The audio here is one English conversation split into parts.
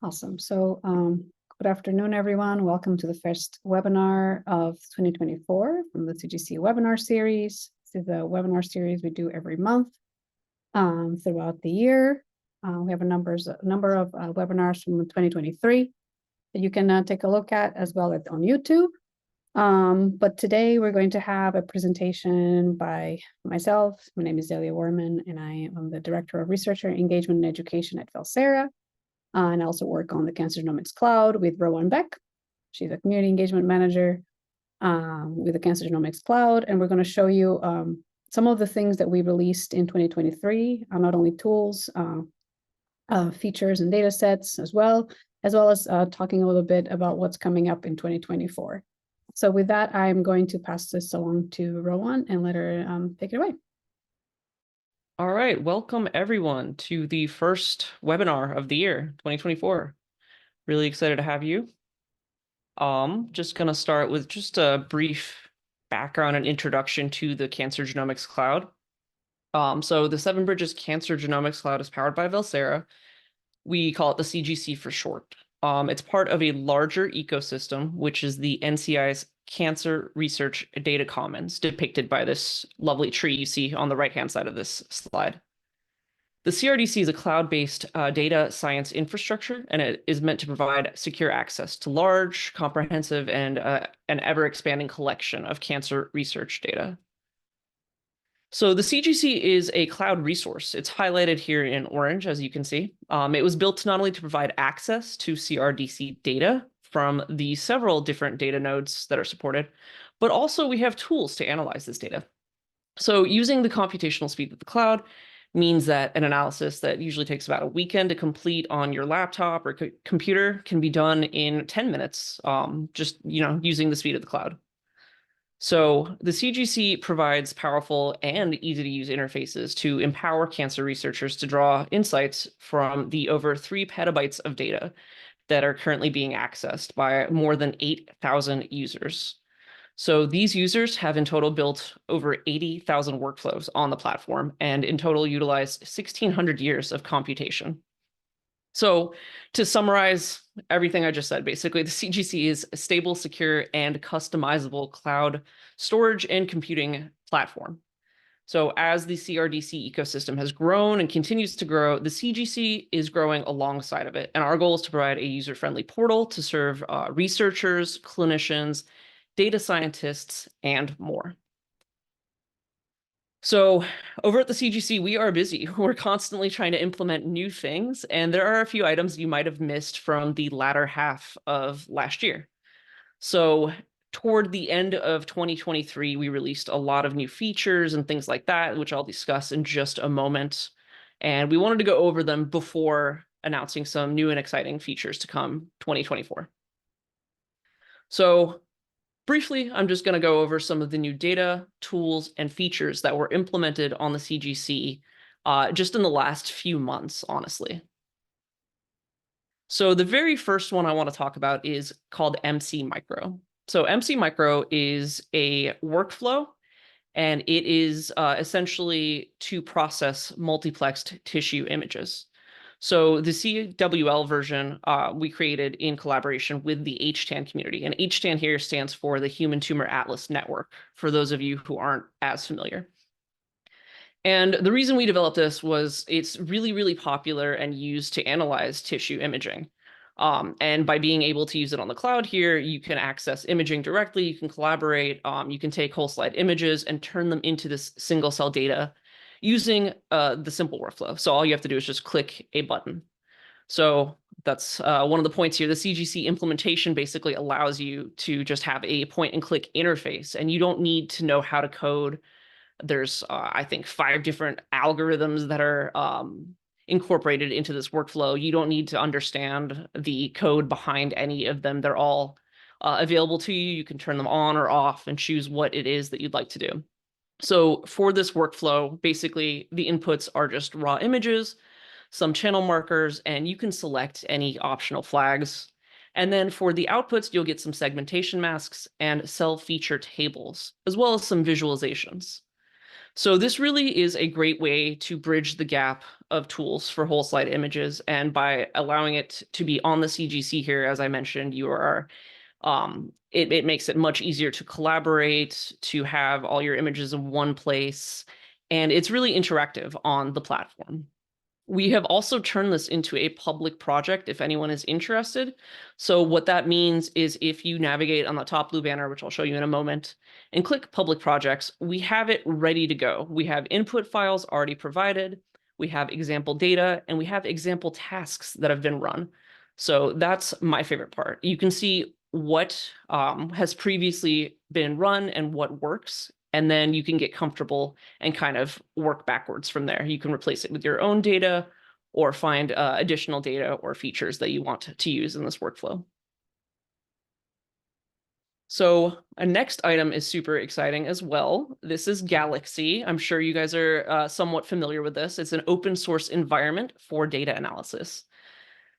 Awesome. So good afternoon, everyone. Welcome to the first webinar of 2024 from the CGC webinar series. This is a webinar series we do every month throughout the year. We have a number of webinars from 2023 that you can take a look at as well on YouTube. But today we're going to have a presentation by myself. My name is Zelia Worman, and I am the Director of Researcher Engagement and Education at Valsera. And I also work on the Cancer Genomics Cloud with Rowan Beck. She's a Community Engagement Manager with the Cancer Genomics Cloud. And we're going to show you some of the things that we released in 2023, not only tools, features and data sets as well as talking a little bit about what's coming up in 2024. So with that, I'm going to pass this along to Rowan and let her take it away. All right, welcome everyone to the first webinar of the year, 2024. Really excited to have you. Just gonna start with just a brief background and introduction to the Cancer Genomics Cloud. So the Seven Bridges Cancer Genomics Cloud is powered by Valsera. We call it the CGC for short. It's part of a larger ecosystem, which is the NCI's Cancer Research Data Commons, depicted by this lovely tree you see on the right-hand side of this slide. The CRDC is a cloud-based data science infrastructure, and it is meant to provide secure access to large, comprehensive, and an ever-expanding collection of cancer research data. So the CGC is a cloud resource. It's highlighted here in orange, as you can see. It was built not only to provide access to CRDC data from the several different data nodes that are supported, but also we have tools to analyze this data. So using the computational speed of the cloud means that an analysis that usually takes about a weekend to complete on your laptop or computer can be done in 10 minutes, just using the speed of the cloud. So the CGC provides powerful and easy-to-use interfaces to empower cancer researchers to draw insights from the over 3 petabytes of data that are currently being accessed by more than 8,000 users. So these users have in total built over 80,000 workflows on the platform and in total utilized 1,600 years of computation. So to summarize everything I just said, basically the CGC is a stable, secure, and customizable cloud storage and computing platform. So as the CRDC ecosystem has grown and continues to grow, the CGC is growing alongside of it. And our goal is to provide a user-friendly portal to serve researchers, clinicians, data scientists, and more. So over at the CGC, we are busy. We're constantly trying to implement new things, and there are a few items you might have missed from the latter half of last year. So toward the end of 2023, we released a lot of new features and things like that, which I'll discuss in just a moment. And we wanted to go over them before announcing some new and exciting features to come 2024. So briefly, I'm just going to go over some of the new data, tools, and features that were implemented on the CGC just in the last few months, honestly. So the very first one I want to talk about is called MC Micro. So MC Micro is a workflow, and it is essentially to process multiplexed tissue images. So the CWL version we created in collaboration with the HTAN community. And HTAN here stands for the Human Tumor Atlas Network, for those of you who aren't as familiar. And the reason we developed this was it's really, really popular and used to analyze tissue imaging. And by being able to use it on the cloud here, you can access imaging directly, you can collaborate, you can take whole slide images and turn them into this single cell data using the simple workflow. So all you have to do is just click a button. So that's one of the points here. The CGC implementation basically allows you to just have a point and click interface, and you don't need to know how to code. There's, I think, 5 different algorithms that are incorporated into this workflow. You don't need to understand the code behind any of them. They're all available to you. You can turn them on or off and choose what it is that you'd like to do. So for this workflow, basically the inputs are just raw images, some channel markers, and you can select any optional flags. And then for the outputs, you'll get some segmentation masks and cell feature tables, as well as some visualizations. So this really is a great way to bridge the gap of tools for whole slide images, and by allowing it to be on the CGC here, as I mentioned, you are it makes it much easier to collaborate, to have all your images in one place, and it's really interactive on the platform. We have also turned this into a public project if anyone is interested. So what that means is if you navigate on the top blue banner, which I'll show you in a moment, and click public projects, we have it ready to go. We have input files already provided, we have example data, and we have example tasks that have been run. So that's my favorite part. You can see what has previously been run and what works, and then you can get comfortable and kind of work backwards from there. You can replace it with your own data or find additional data or features that you want to use in this workflow. So a next item is super exciting as well. This is Galaxy. I'm sure you guys are somewhat familiar with this. It's an open source environment for data analysis.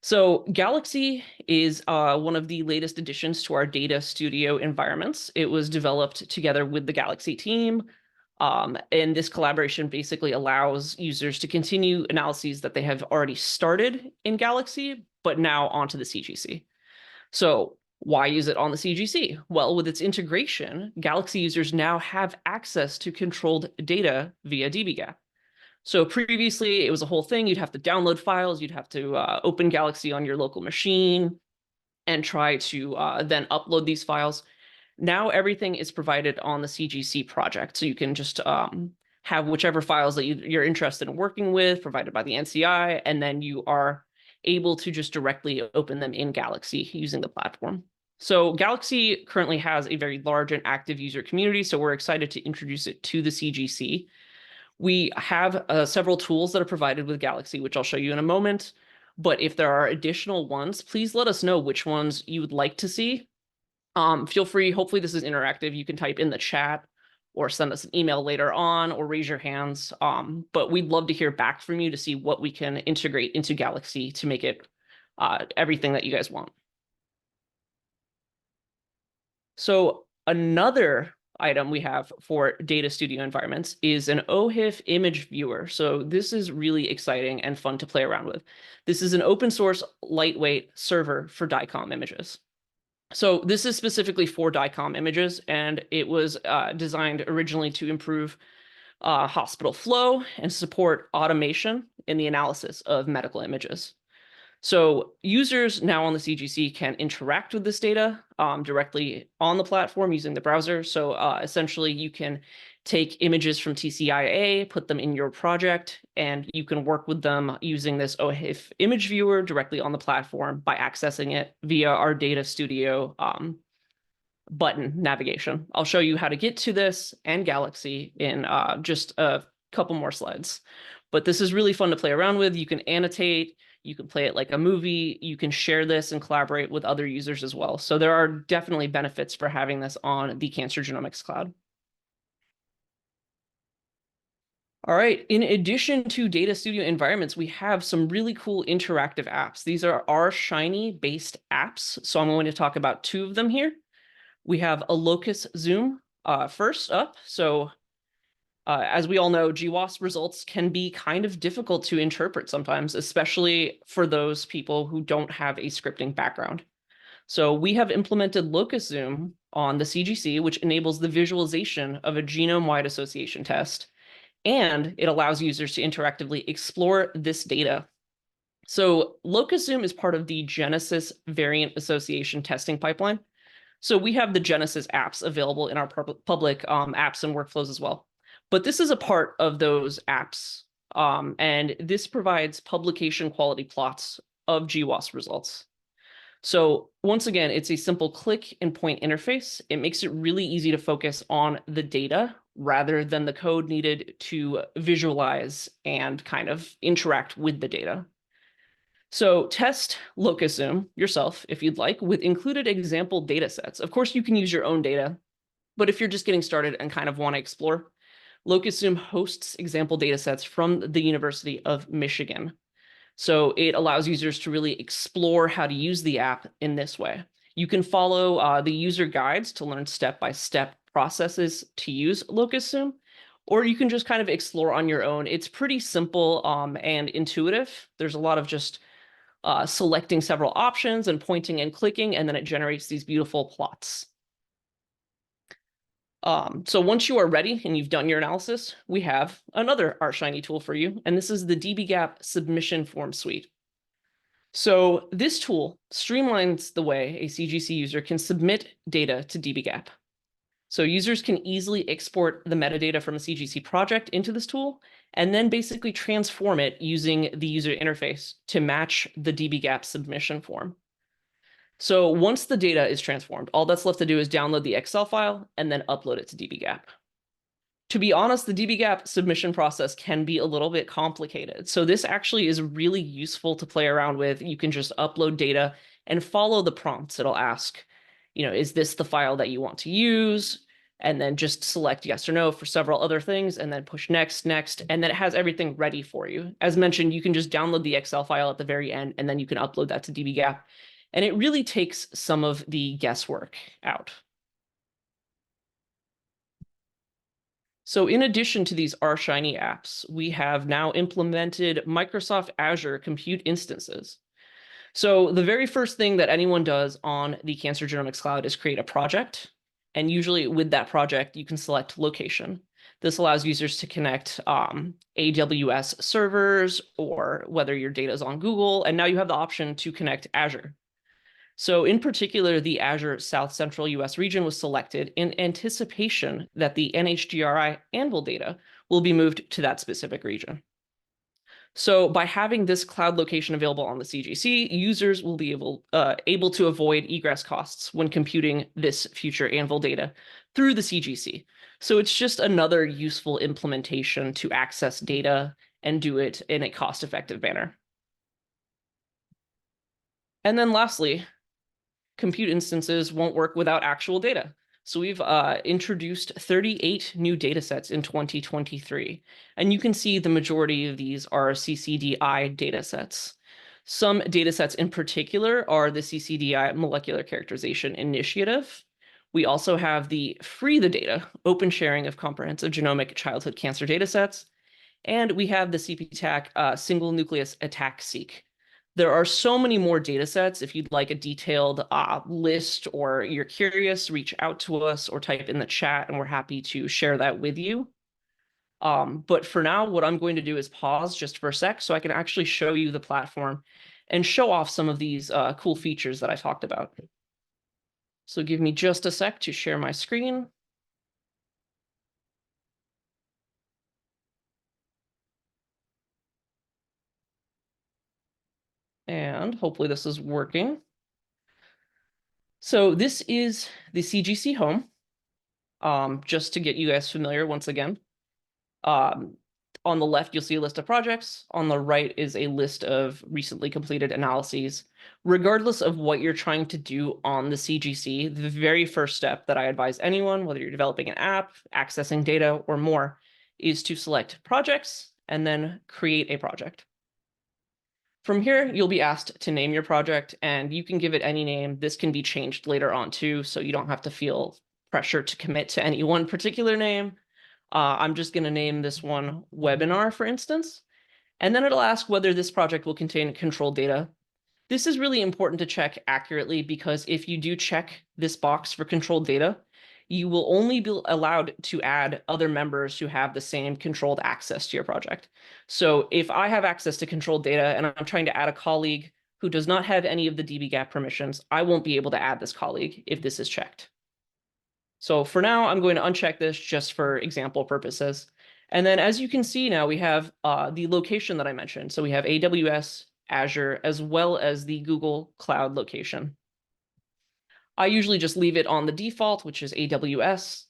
So Galaxy is one of the latest additions to our Data Studio environments. It was developed together with the Galaxy team. And this collaboration basically allows users to continue analyses that they have already started in Galaxy, but now onto the CGC. So why use it on the CGC? Well, with its integration, Galaxy users now have access to controlled data via dbGaP. So previously, it was a whole thing. You'd have to download files. You'd have to open Galaxy on your local machine and try to then upload these files. Now everything is provided on the CGC project. So you can just have whichever files that you're interested in working with provided by the NCI, and then you are able to just directly open them in Galaxy using the platform. So Galaxy currently has a very large and active user community, so we're excited to introduce it to the CGC. We have several tools that are provided with Galaxy, which I'll show you in a moment. But if there are additional ones, please let us know which ones you would like to see. Feel free, hopefully this is interactive. You can type in the chat or send us an email later on or raise your hands. But we'd love to hear back from you to see what we can integrate into Galaxy to make it everything that you guys want. So another item we have for Data Studio environments is an OHIF Image Viewer. So this is really exciting and fun to play around with. This is an open source, lightweight server for DICOM images. So this is specifically for DICOM images, and it was designed originally to improve hospital flow and support automation in the analysis of medical images. So users now on the CGC can interact with this data directly on the platform using the browser. So essentially, you can take images from TCIA, put them in your project, and you can work with them using this OHIF Image Viewer directly on the platform by accessing it via our Data Studio button navigation. I'll show you how to get to this and Galaxy in just a couple more slides. But this is really fun to play around with. You can annotate. You can play it like a movie. You can share this and collaborate with other users as well. So there are definitely benefits for having this on the Cancer Genomics Cloud. All right, in addition to Data Studio environments, we have some really cool interactive apps. These are RShiny based apps. So I'm going to talk about two of them here. We have a locus zoom first up. So as we all know, GWAS results can be kind of difficult to interpret sometimes, especially for those people who don't have a scripting background. So we have implemented locus zoom on the CGC, which enables the visualization of a genome-wide association test, and it allows users to interactively explore this data. So locus zoom is part of the Genesis variant association testing pipeline. So we have the Genesis apps available in our public apps and workflows as well. But this is a part of those apps, and this provides publication quality plots of GWAS results. So once again, it's a simple click and point interface. It makes it really easy to focus on the data rather than the code needed to visualize and kind of interact with the data. So test locus zoom yourself if you'd like with included example data sets. Of course, you can use your own data, but if you're just getting started and kind of want to explore, locus zoom hosts example data sets from the University of Michigan. So it allows users to really explore how to use the app in this way. You can follow the user guides to learn step-by-step processes to use locus zoom, or you can just kind of explore on your own. It's pretty simple and intuitive. There's a lot of just selecting several options and pointing and clicking, and then it generates these beautiful plots. So once you are ready and you've done your analysis, we have another RShiny tool for you, and this is the dbGaP submission form suite. So this tool streamlines the way a CGC user can submit data to dbGaP. So users can easily export the metadata from a CGC project into this tool, and then basically transform it using the user interface to match the dbGaP submission form. So once the data is transformed, all that's left to do is download the Excel file and then upload it to dbGaP. To be honest, the dbGaP submission process can be a little bit complicated. So this actually is really useful to play around with. You can just upload data and follow the prompts. It'll ask, is this the file that you want to use? And then just select yes or no for several other things, and then push next, and then it has everything ready for you. As mentioned, you can just download the Excel file at the very end, and then you can upload that to dbGaP. And it really takes some of the guesswork out. So in addition to these RShiny apps, we have now implemented Microsoft Azure compute instances. So the very first thing that anyone does on the Cancer Genomics Cloud is create a project. And usually with that project, you can select location. This allows users to connect AWS servers, or whether your data is on Google. And now you have the option to connect Azure. So in particular, the Azure South Central US region was selected in anticipation that the NHGRI Anvil data will be moved to that specific region. So by having this cloud location available on the CGC, users will be able to avoid egress costs when computing this future Anvil data through the CGC. So it's just another useful implementation to access data and do it in a cost-effective manner. And then lastly, compute instances won't work without actual data. So we've introduced 38 new data sets in 2023. And you can see the majority of these are CCDI data sets. Some data sets in particular are the CCDI Molecular Characterization Initiative. We also have the Free the Data, open sharing of comprehensive genomic childhood cancer data sets. And we have the CPTAC Single Nucleus Attack Seek. There are so many more data sets. If you'd like a detailed list, or you're curious, reach out to us or type in the chat, and we're happy to share that with you. But for now, what I'm going to do is pause just for a sec so I can actually show you the platform and show off some of these cool features that I talked about. So give me just a sec to share my screen. And hopefully this is working. So this is the CGC home. Just to get you guys familiar once again. On the left, you'll see a list of projects. On the right is a list of recently completed analyses. Regardless of what you're trying to do on the CGC, the very first step that I advise anyone, whether you're developing an app, accessing data, or more, is to select projects and then create a project. From here, you'll be asked to name your project, and you can give it any name. This can be changed later on too, so you don't have to feel pressure to commit to any one particular name. I'm just going to name this one webinar, for instance, and then it'll ask whether this project will contain controlled data. This is really important to check accurately, because if you do check this box for controlled data, you will only be allowed to add other members who have the same controlled access to your project. So if I have access to controlled data and I'm trying to add a colleague who does not have any of the dbGaP permissions, I won't be able to add this colleague if this is checked. So for now, I'm going to uncheck this just for example purposes. And then as you can see now, we have the location that I mentioned. So we have AWS, Azure, as well as the Google Cloud location. I usually just leave it on the default, which is AWS.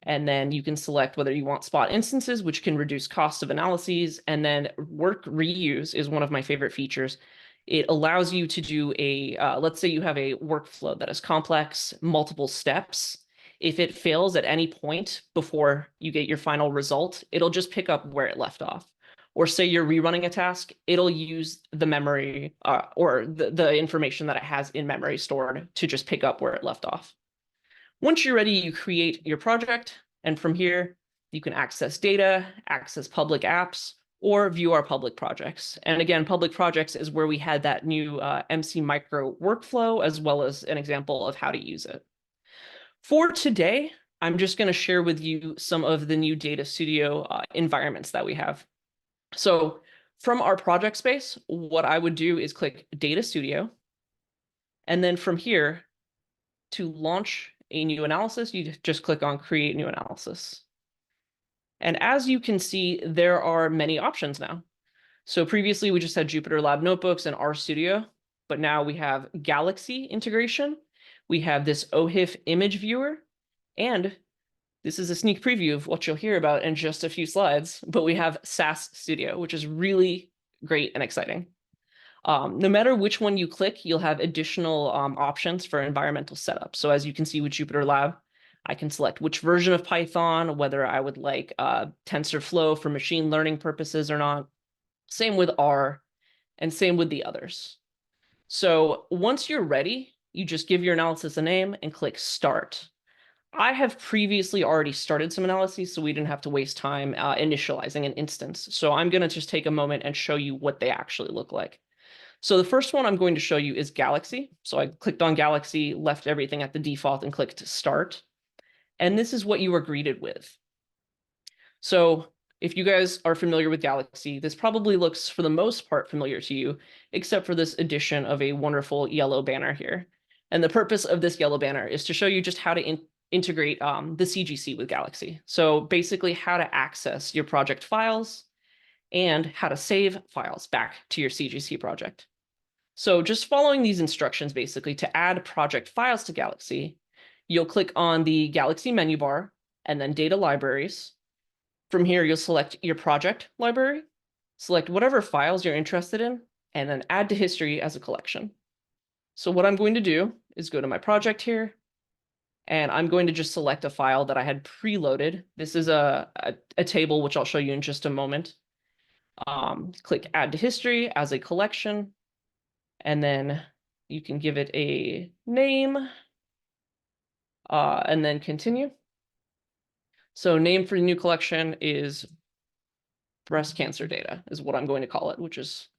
And then you can select whether you want spot instances, which can reduce cost of analyses. And then work reuse is one of my favorite features. It allows you to do a, let's say you have a workflow that is complex, multiple steps. If it fails at any point before you get your final result, it'll just pick up where it left off. Or say you're rerunning a task, it'll use the memory or the information that it has in memory stored to just pick up where it left off. Once you're ready, you create your project. And from here, You can access data, access public apps, or view our public projects. And again, public projects is where we had that new MC Micro workflow, as well as an example of how to use it. For today, I'm just going to share with you some of the new Data Studio environments that we have. So from our project space, what I would do is click Data Studio. And then from here, to launch a new analysis, you just click on Create New Analysis. And as you can see, there are many options now. So previously, we just had Jupyter Lab Notebooks and RStudio, but now we have Galaxy integration. We have this OHIF Image Viewer, and this is a sneak preview of what you'll hear about in just a few slides, but we have SAS Studio, which is really great and exciting. No matter which one you click, you'll have additional options for environmental setup. So as you can see with Jupyter Lab, I can select which version of Python, whether I would like TensorFlow for machine learning purposes or not. Same with R, and same with the others. So once you're ready, you just give your analysis a name and click Start. I have previously already started some analyses, so we didn't have to waste time initializing an instance. So I'm going to just take a moment and show you what they actually look like. So the first one I'm going to show you is Galaxy. So I clicked on Galaxy, left everything at the default, and clicked Start. And this is what you are greeted with. So if you guys are familiar with Galaxy, this probably looks for the most part familiar to you, except for this addition of a wonderful yellow banner here. And the purpose of this yellow banner is to show you just how to integrate the CGC with Galaxy. So basically how to access your project files and how to save files back to your CGC project. So just following these instructions, basically to add project files to Galaxy, you'll click on the Galaxy menu bar and then Data Libraries. From here, you'll select your project library, select whatever files you're interested in, and then add to history as a collection. So what I'm going to do is go to my project here, and I'm going to just select a file that I had preloaded. This is a table, which I'll show you in just a moment. Click Add to History as a collection, and then you can give it a name, and then continue. So name for the new collection is breast cancer data is what I'm going to call it, which is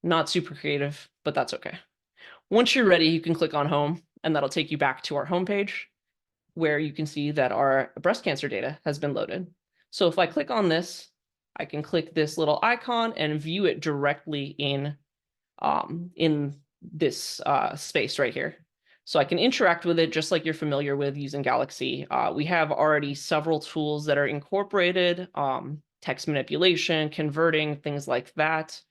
not super creative, but that's okay. Once you're ready, you can click on Home, and that'll take you back to our homepage where you can see that our breast cancer data has been loaded. So if I click on this, I can click this little icon and view it directly in this space right here. So I can interact with it just like you're familiar with using Galaxy. We have already several tools that are incorporated, text manipulation, converting, things like that.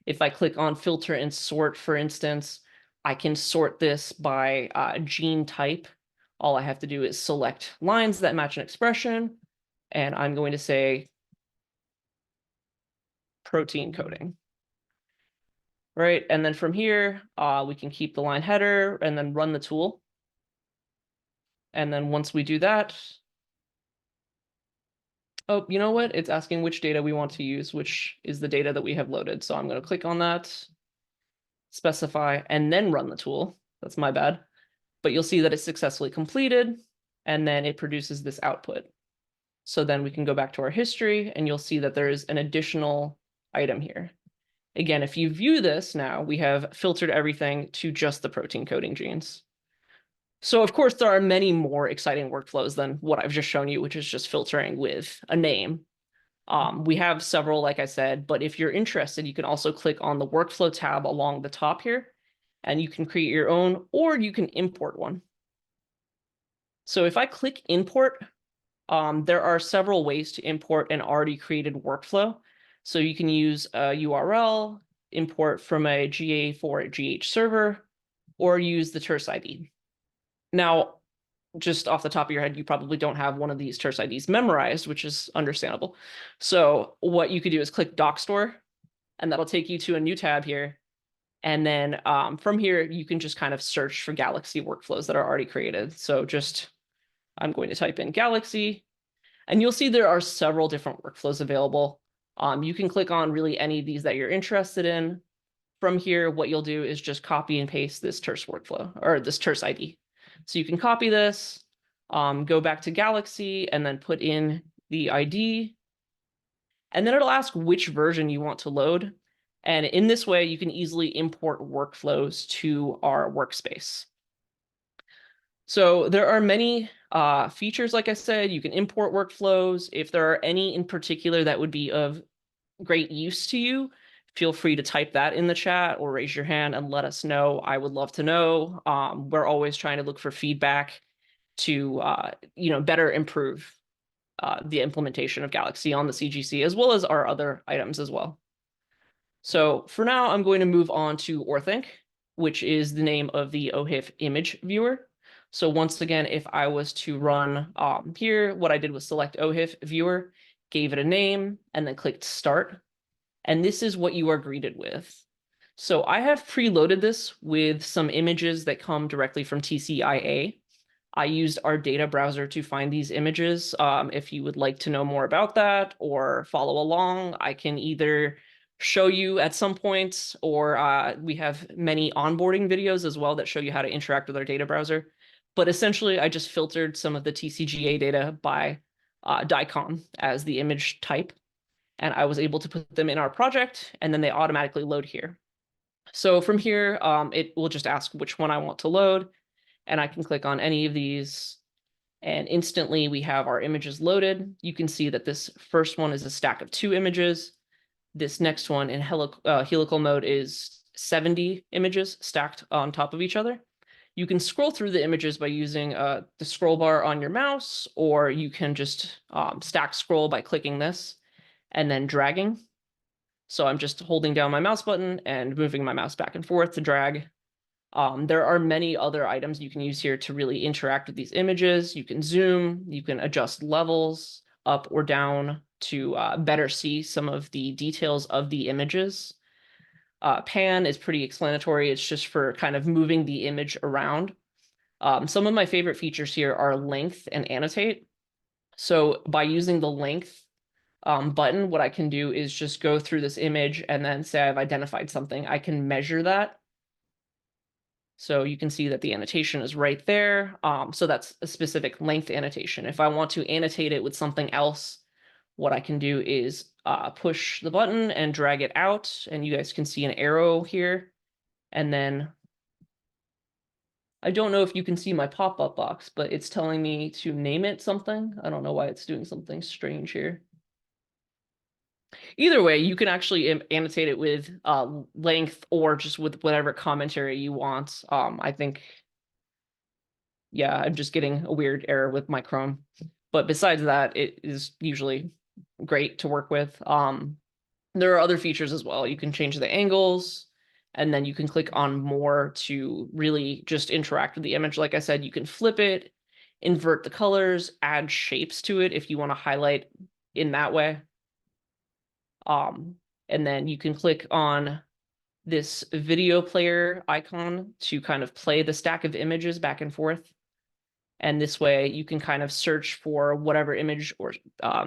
If I click on filter and sort, for instance, I can sort this by gene type. All I have to do is select lines that match an expression, and I'm going to say protein coding. Right, and then from here, we can keep the line header and then run the tool. And then once we do that, oh, you know what? It's asking which data we want to use, which is the data that we have loaded. So I'm going to click on that, specify, and then run the tool. That's my bad. But you'll see that it's successfully completed, and then it produces this output. So then we can go back to our history, and you'll see that there is an additional item here. Again, if you view this now, we have filtered everything to just the protein coding genes. So of course, there are many more exciting workflows than what I've just shown you, which is just filtering with a name. We have several, like I said, but if you're interested, you can also click on the workflow tab along the top here, and you can create your own, or you can import one. So if I click import, there are several ways to import an already created workflow. So you can use a URL, import from a GA4 GH server, or use the terse ID. Now, just off the top of your head, you probably don't have one of these terse IDs memorized, which is understandable. So what you could do is click Doc Store, and that'll take you to a new tab here. And then from here, you can just kind of search for Galaxy workflows that are already created. So just, I'm going to type in Galaxy, and you'll see there are several different workflows available. You can click on really any of these that you're interested in. From here, what you'll do is just copy and paste this terse workflow, or this terse ID. So you can copy this, go back to Galaxy, and then put in the ID, and then it'll ask which version you want to load. And in this way, you can easily import workflows to our workspace. So there are many features, like I said. You can import workflows. If there are any in particular that would be of great use to you, feel free to type that in the chat or raise your hand and let us know. I would love to know. We're always trying to look for feedback to better improve the implementation of Galaxy on the CGC, as well as our other items as well. So for now, I'm going to move on to OrthInc, which is the name of the OHIF Image Viewer. So once again, if I was to run here, what I did was select OHIF Viewer, gave it a name, and then clicked Start. And this is what you are greeted with. So I have preloaded this with some images that come directly from TCIA. I used our data browser to find these images. If you would like to know more about that or follow along, I can either show you at some point, or we have many onboarding videos as well that show you how to interact with our data browser. But essentially, I just filtered some of the TCGA data by DICOM as the image type, and I was able to put them in our project, and then they automatically load here. So from here, it will just ask which one I want to load, and I can click on any of these, and instantly we have our images loaded. You can see that this first one is a stack of 2 images. This next one in helical mode is 70 images stacked on top of each other. You can scroll through the images by using the scroll bar on your mouse, or you can just stack scroll by clicking this and then dragging. So I'm just holding down my mouse button and moving my mouse back and forth to drag. There are many other items you can use here to really interact with these images. You can zoom, you can adjust levels up or down to better see some of the details of the images. Pan is pretty explanatory. It's just for kind of moving the image around. Some of my favorite features here are length and annotate. So by using the length button, what I can do is just go through this image and then say I've identified something. I can measure that. So you can see that the annotation is right there. So that's a specific length annotation. If I want to annotate it with something else, what I can do is push the button and drag it out, and you guys can see an arrow here. And then I don't know if you can see my pop-up box, but it's telling me to name it something. I don't know why it's doing something strange here. Either way, you can actually annotate it with length or just with whatever commentary you want. I think, yeah, I'm just getting a weird error with my Chrome. But besides that, it is usually great to work with. There are other features as well. You can change the angles, and then you can click on more to really just interact with the image. Like I said, you can flip it, invert the colors, add shapes to it if you want to highlight in that way. And then you can click on this video player icon to kind of play the stack of images back and forth. And this way you can kind of search for whatever image or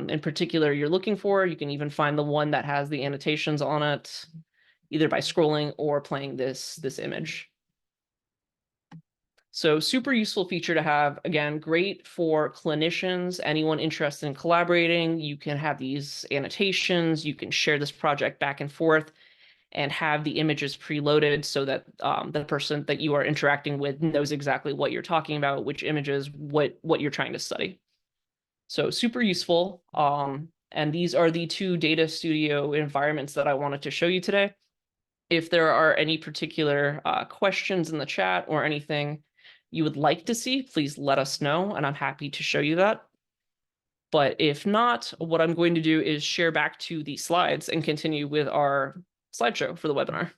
in particular you're looking for. You can even find the one that has the annotations on it, either by scrolling or playing this image. So super useful feature to have. Again, great for clinicians, anyone interested in collaborating. You can have these annotations. You can share this project back and forth and have the images preloaded so that the person that you are interacting with knows exactly what you're talking about, which images, what you're trying to study. So super useful. And these are the 2 Data Studio environments that I wanted to show you today. If there are any particular questions in the chat or anything you would like to see, please let us know, and I'm happy to show you that. But if not, what I'm going to do is share back to the slides and continue with our slideshow for the webinar.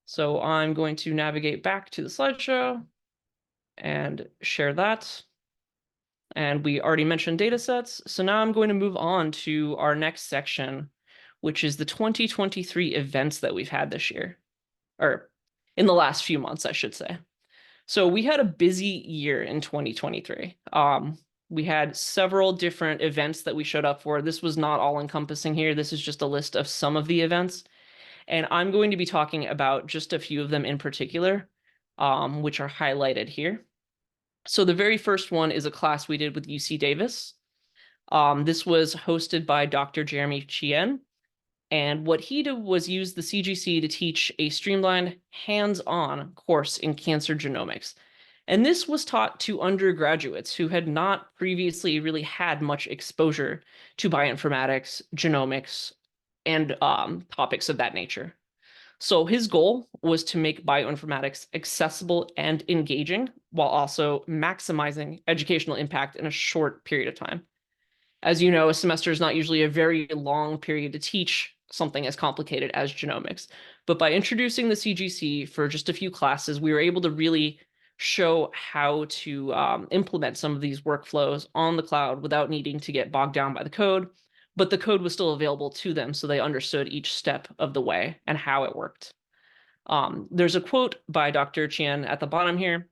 So I'm going to navigate back to the slideshow and share that. And we already mentioned data sets. So now I'm going to move on to our next section, which is the 2023 events that we've had this year, or in the last few months, I should say. So we had a busy year in 2023. We had several different events that we showed up for. This was not all encompassing here. This is just a list of some of the events. And I'm going to be talking about just a few of them in particular, which are highlighted here. So the very first one is a class we did with UC Davis. This was hosted by Dr. Jeremy Chien. And what he did was use the CGC to teach a streamlined hands-on course in cancer genomics. And this was taught to undergraduates who had not previously really had much exposure to bioinformatics, genomics, and topics of that nature. So his goal was to make bioinformatics accessible and engaging while also maximizing educational impact in a short period of time. As you know, a semester is not usually a very long period to teach something as complicated as genomics. But by introducing the CGC for just a few classes, we were able to really show how to implement some of these workflows on the cloud without needing to get bogged down by the code. But the code was still available to them, so they understood each step of the way and how it worked. There's a quote by Dr. Chien at the bottom here.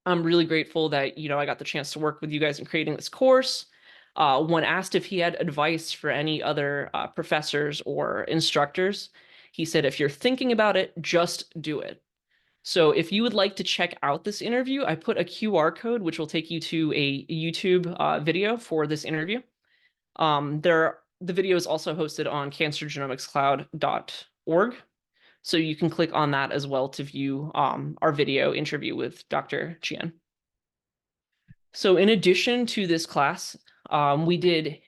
I'm really grateful that, I got the chance to work with you guys in creating this course. When asked if he had advice for any other professors or instructors, he said, if you're thinking about it, just do it. So if you would like to check out this interview, I put a QR code, which will take you to a YouTube video for this interview. The video is also hosted on cancergenomicscloud.org. So you can click on that as well to view our video interview with Dr. Chien. So in addition to this class, we did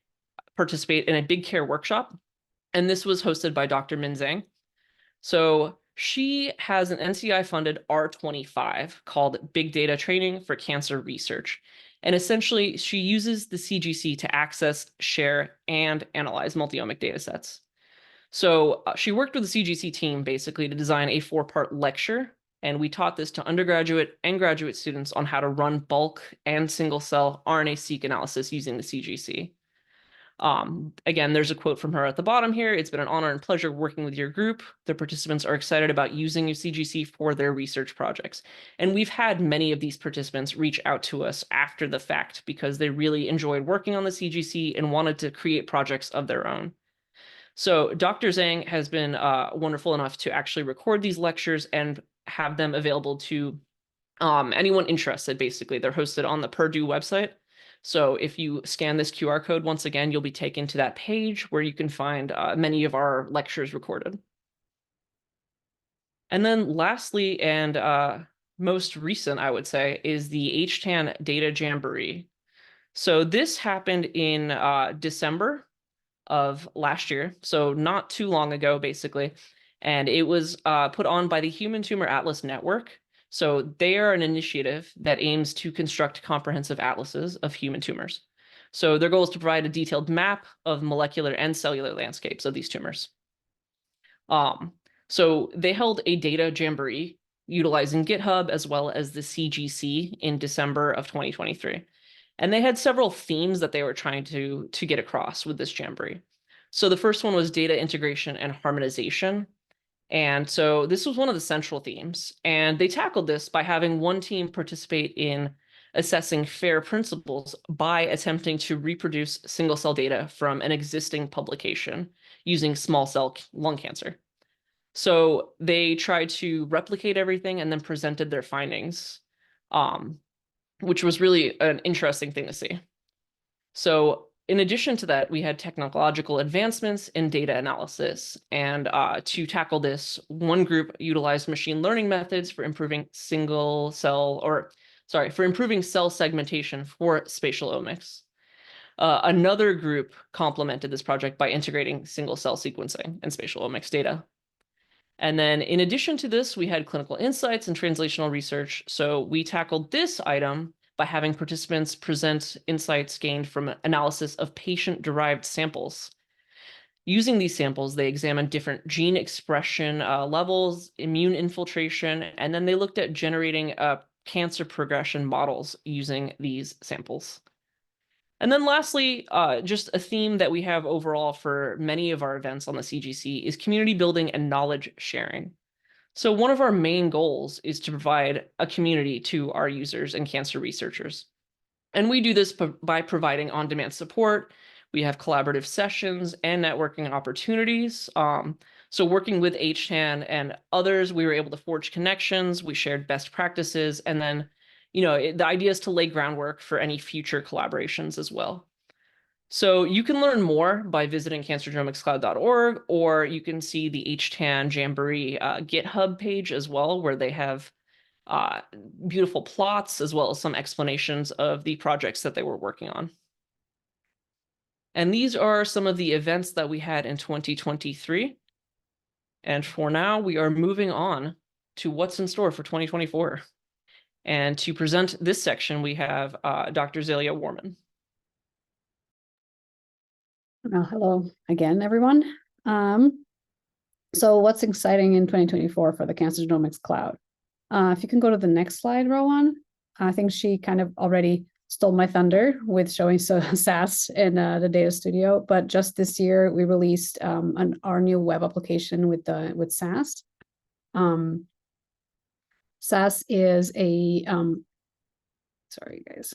participate in a big care workshop, and this was hosted by Dr. Min Zhang. So she has an NCI-funded R25 called Big Data Training for Cancer Research. And essentially, she uses the CGC to access, share, and analyze multi-omic data sets. So she worked with the CGC team basically to design a 4-part lecture, and we taught this to undergraduate and graduate students on how to run bulk and single-cell RNA-seq analysis using the CGC. Again, there's a quote from her at the bottom here. It's been an honor and pleasure working with your group. The participants are excited about using your CGC for their research projects. And we've had many of these participants reach out to us after the fact because they really enjoyed working on the CGC and wanted to create projects of their own. So Dr. Zhang has been wonderful enough to actually record these lectures and have them available to anyone interested, basically. They're hosted on the Purdue website. So if you scan this QR code, once again, you'll be taken to that page where you can find many of our lectures recorded. And then lastly, and most recent, I would say, is the HTAN Data Jamboree. So this happened in December of last year, so not too long ago, basically. And it was put on by the Human Tumor Atlas Network. So they are an initiative that aims to construct comprehensive atlases of human tumors. So their goal is to provide a detailed map of molecular and cellular landscapes of these tumors. So they held a data jamboree utilizing GitHub as well as the CGC in December of 2023. And they had several themes that they were trying to get across with this jamboree. So the first one was data integration and harmonization. And so this was one of the central themes. And they tackled this by having one team participate in assessing FAIR principles by attempting to reproduce single-cell data from an existing publication using small cell lung cancer. So they tried to replicate everything and then presented their findings, which was really an interesting thing to see. So in addition to that, we had technological advancements in data analysis. And to tackle this, one group utilized machine learning methods for improving cell segmentation for spatial omics. Another group complemented this project by integrating single cell sequencing and spatial omics data. And then in addition to this, we had clinical insights and translational research. So we tackled this item by having participants present insights gained from analysis of patient-derived samples. Using these samples, they examined different gene expression levels, immune infiltration, and then they looked at generating cancer progression models using these samples. And then lastly, just a theme that we have overall for many of our events on the CGC is community building and knowledge sharing. So one of our main goals is to provide a community to our users and cancer researchers. And we do this by providing on-demand support. We have collaborative sessions and networking opportunities. So working with HTAN and others, we were able to forge connections. We shared best practices. And then, the idea is to lay groundwork for any future collaborations as well. So you can learn more by visiting cancergenomicscloud.org, or you can see the HTAN Jamboree GitHub page as well, where they have beautiful plots as well as some explanations of the projects that they were working on. And these are some of the events that we had in 2023. And for now, we are moving on to what's in store for 2024. And to present this section, we have Dr. Zelia Worman. Hello again, everyone. So what's exciting in 2024 for the Cancer Genomics Cloud? If you can go to the next slide, Rowan. I think she kind of already stole my thunder with showing SAS in the Data Studio, but just this year we released our new web application with SAS. SAS is a sorry guys.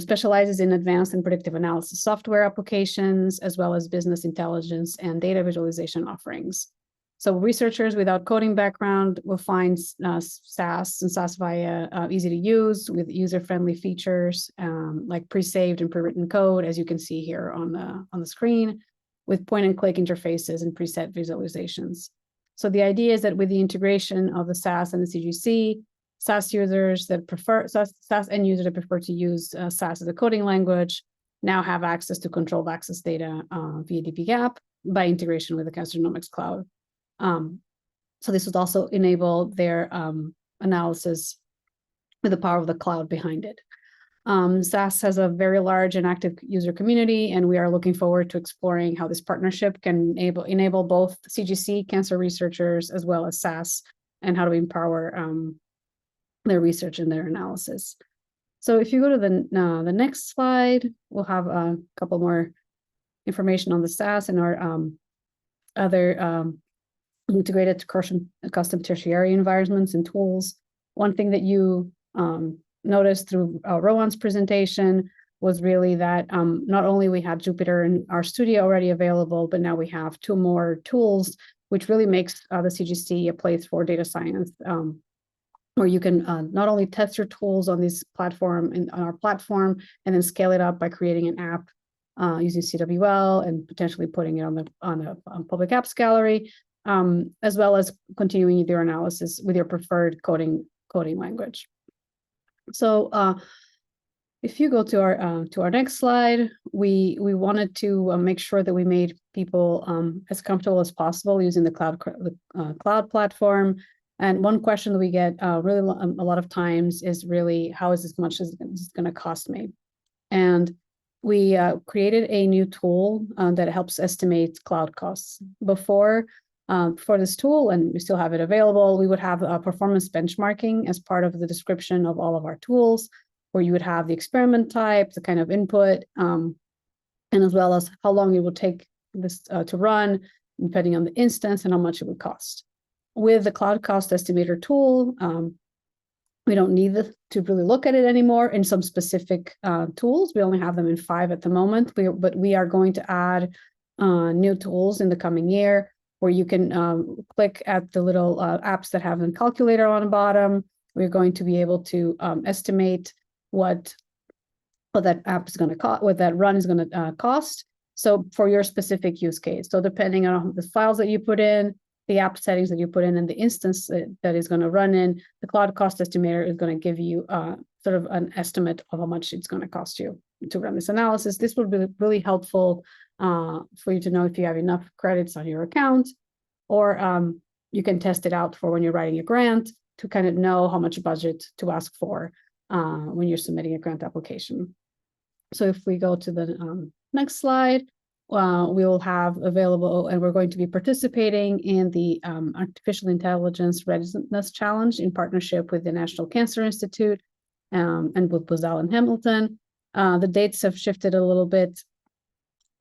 Specializes in advanced and predictive analysis software applications, as well as business intelligence and data visualization offerings. So researchers without coding background will find SAS and SAS Via easy to use with user-friendly features like pre-saved and pre-written code, as you can see here on the screen, with point-and-click interfaces and preset visualizations. So the idea is that with the integration of the SAS and the CGC, SAS users that prefer SAS end users that prefer to use SAS as a coding language now have access to controlled access data via dbGaP by integration with the Cancer Genomics Cloud. So this would also enable their analysis with the power of the cloud behind it. SAS has a very large and active user community, and we are looking forward to exploring how this partnership can enable both CGC cancer researchers as well as SAS, and how to empower their research and their analysis. So if you go to the next slide, we'll have a couple more information on the SAS and our other integrated custom tertiary environments and tools. One thing that you noticed through Rowan's presentation was really that not only we had Jupyter in our studio already available, but now we have 2 more tools, which really makes the CGC a place for data science, where you can not only test your tools on this platform and on our platform, and then scale it up by creating an app using CWL and potentially putting it on the public apps gallery, as well as continuing your analysis with your preferred coding language. So if you go to our next slide, we wanted to make sure that we made people as comfortable as possible using the cloud platform. And one question that we get really a lot of times is really, how is this much is going to cost me? And we created a new tool that helps estimate cloud costs. Before this tool, and we still have it available, we would have performance benchmarking as part of the description of all of our tools, where you would have the experiment type, the kind of input, and as well as how long it would take this to run, depending on the instance, and how much it would cost. With the Cloud Cost Estimator tool, we don't need to really look at it anymore in some specific tools. We only have them in 5 at the moment, but we are going to add new tools in the coming year, where you can click at the little apps that have a calculator on the bottom. We're going to be able to estimate what that app is going to cost, what that run is going to cost. So for your specific use case. So depending on the files that you put in, the app settings that you put in, and the instance that is going to run in, the Cloud Cost Estimator is going to give you sort of an estimate of how much it's going to cost you to run this analysis. This will be really helpful for you to know if you have enough credits on your account, or you can test it out for when you're writing a grant to kind of know how much budget to ask for when you're submitting a grant application. So if we go to the next slide, we will have available, and we're going to be participating in the Artificial Intelligence Readiness Challenge in partnership with the National Cancer Institute and with Bozell and Hamilton. The dates have shifted a little bit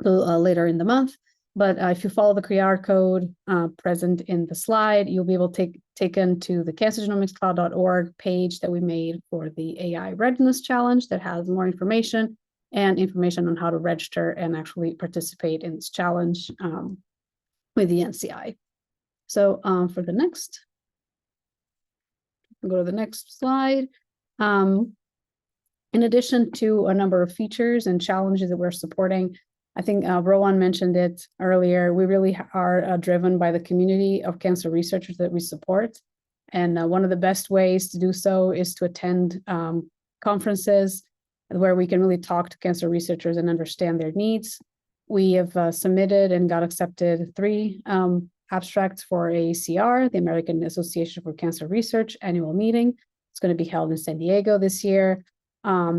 to later in the month, but if you follow the QR code present in the slide, you'll be able to taken to the cancergenomicscloud.org page that we made for the AI Readiness Challenge that has more information and information on how to register and actually participate in this challenge with the NCI. So for the next, go to the next slide. In addition to a number of features and challenges that we're supporting, I think Rowan mentioned it earlier, we really are driven by the community of cancer researchers that we support. And one of the best ways to do so is to attend conferences where we can really talk to cancer researchers and understand their needs. We have submitted and got accepted 3 abstracts for AACR, the American Association for Cancer Research annual meeting. It's going to be held in San Diego this year.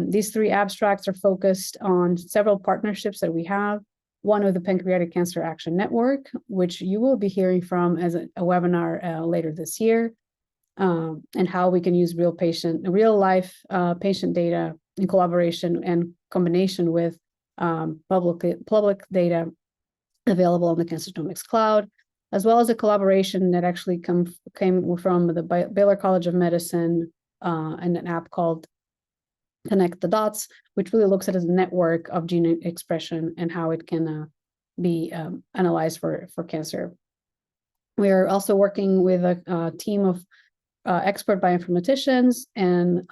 These 3 abstracts are focused on several partnerships that we have. One of the Pancreatic Cancer Action Network, which you will be hearing from as a webinar later this year, and how we can use real life patient data in collaboration and combination with public data available on the Cancer Genomics Cloud, as well as a collaboration that actually came from the Baylor College of Medicine and an app called Connect the Dots, which really looks at a network of gene expression and how it can be analyzed for cancer. We are also working with a team of expert bioinformaticians and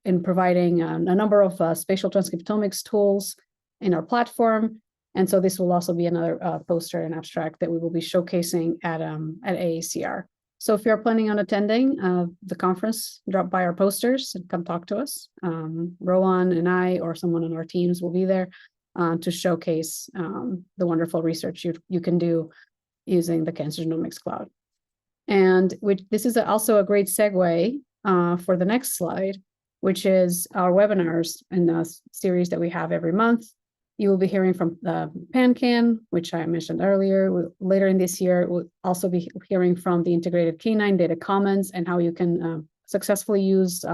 in providing a number of spatial transcriptomics tools in our platform. And so this will also be another poster and abstract that we will be showcasing at AACR. So if you're planning on attending the conference, drop by our posters and come talk to us. Rowan and I or someone on our teams will be there to showcase the wonderful research you can do using the Cancer Genomics Cloud. And this is also a great segue for the next slide, which is our webinars in the series that we have every month. You will be hearing from PanCan, which I mentioned earlier. Later in this year, we'll also be hearing from the Integrated Canine Data Commons and how you can successfully use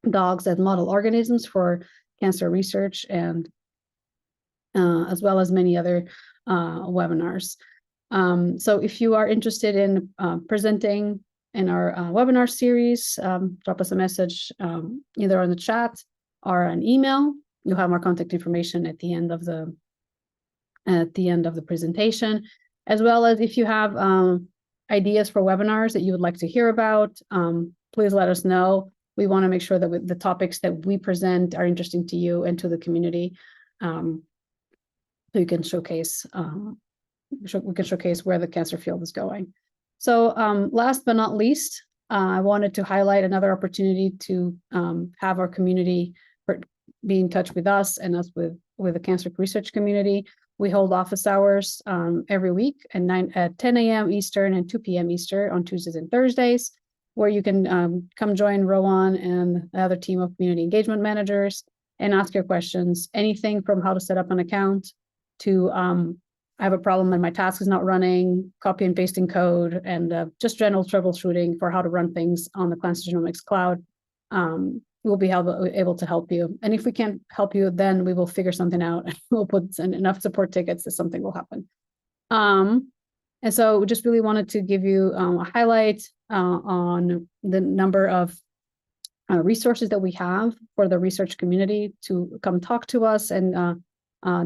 dogs as model organisms for cancer research, and as well as many other webinars. So if you are interested in presenting in our webinar series, drop us a message either on the chat or an email. You'll have more contact information at the end of the presentation, as well as if you have ideas for webinars that you would like to hear about, please let us know. We want to make sure that the topics that we present are interesting to you and to the community, so you can showcase we can showcase where the cancer field is going. So last but not least, I wanted to highlight another opportunity to have our community be in touch with us and us with the cancer research community. We hold office hours every week at 10 a.m. Eastern and 2 p.m. Eastern on Tuesdays and Thursdays, where you can come join Rowan and the other team of community engagement managers and ask your questions. Anything from how to set up an account to I have a problem and my task is not running, copy and pasting code, and just general troubleshooting for how to run things on the Cancer Genomics Cloud. We'll be able to help you. And if we can't help you, then we will figure something out. We'll put enough support tickets that something will happen. And so we just really wanted to give you a highlight on the number of resources that we have for the research community to come talk to us and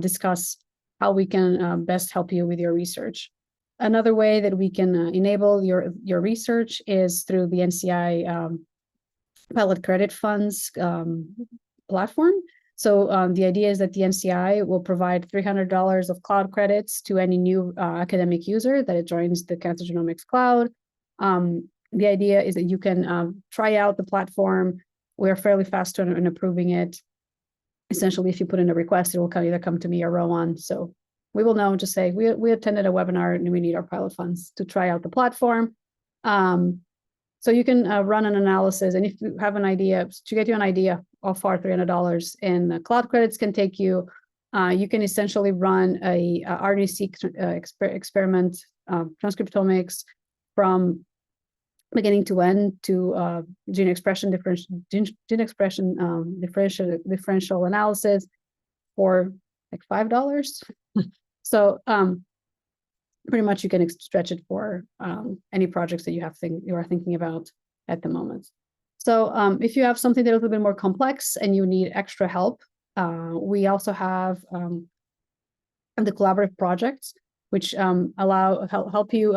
discuss how we can best help you with your research. Another way that we can enable your research is through the NCI Pilot Credit Funds platform. So the idea is that the NCI will provide $300 of cloud credits to any new academic user that joins the Cancer Genomics Cloud. The idea is that you can try out the platform. We're fairly fast in approving it. Essentially, if you put in a request, it will either come to me or Rowan. So we will know, just say, we attended a webinar and we need our pilot funds to try out the platform. So you can run an analysis, and if you have an idea, to get you an idea how far $300 in cloud credits can take you, you can essentially run a RNA-seq experiment, transcriptomics from beginning to end to gene expression differential analysis for like $5. So pretty much you can stretch it for any projects that you are thinking about at the moment. So if you have something that is a little bit more complex and you need extra help, we also have the collaborative projects, which help you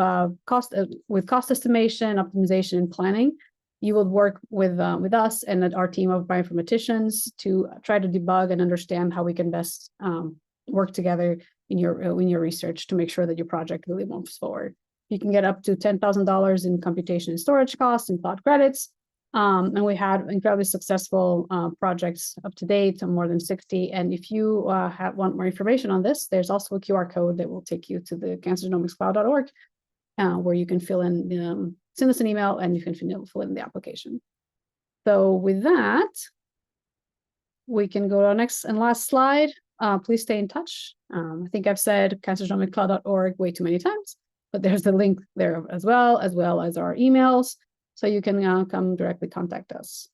with cost estimation, optimization, and planning. you will work with us and our team of bioinformaticians to try to debug and understand how we can best work together in your research to make sure that your project really moves forward. You can get up to $10,000 in computation and storage costs and cloud credits. And we had incredibly successful projects up to date, more than 60. And if you want more information on this, there's also a QR code that will take you to the cancergenomicscloud.org, where you can fill in, send us an email and you can fill in the application. So with that, we can go to our next and last slide. Please stay in touch. I think I've said cancergenomicscloud.org way too many times, but there's the link there as well as our emails. So you can come directly contact us.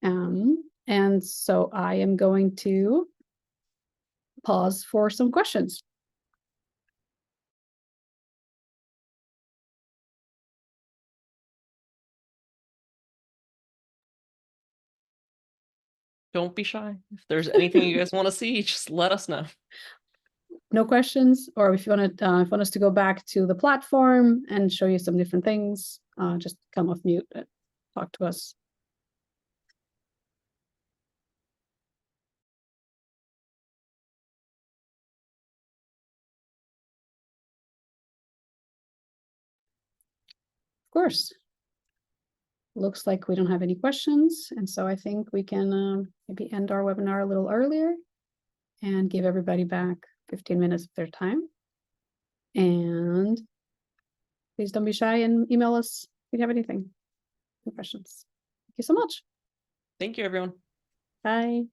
And so I am going to pause for some questions. Don't be shy. If there's anything you guys want to see, just let us know. No questions, or if you want us to go back to the platform and show you some different things, just come off mute and talk to us. Of course. Looks like we don't have any questions, and so I think we can maybe end our webinar a little earlier and give everybody back 15 minutes of their time. And please don't be shy and email us if you have any questions. Thank you so much. Thank you, everyone. Bye.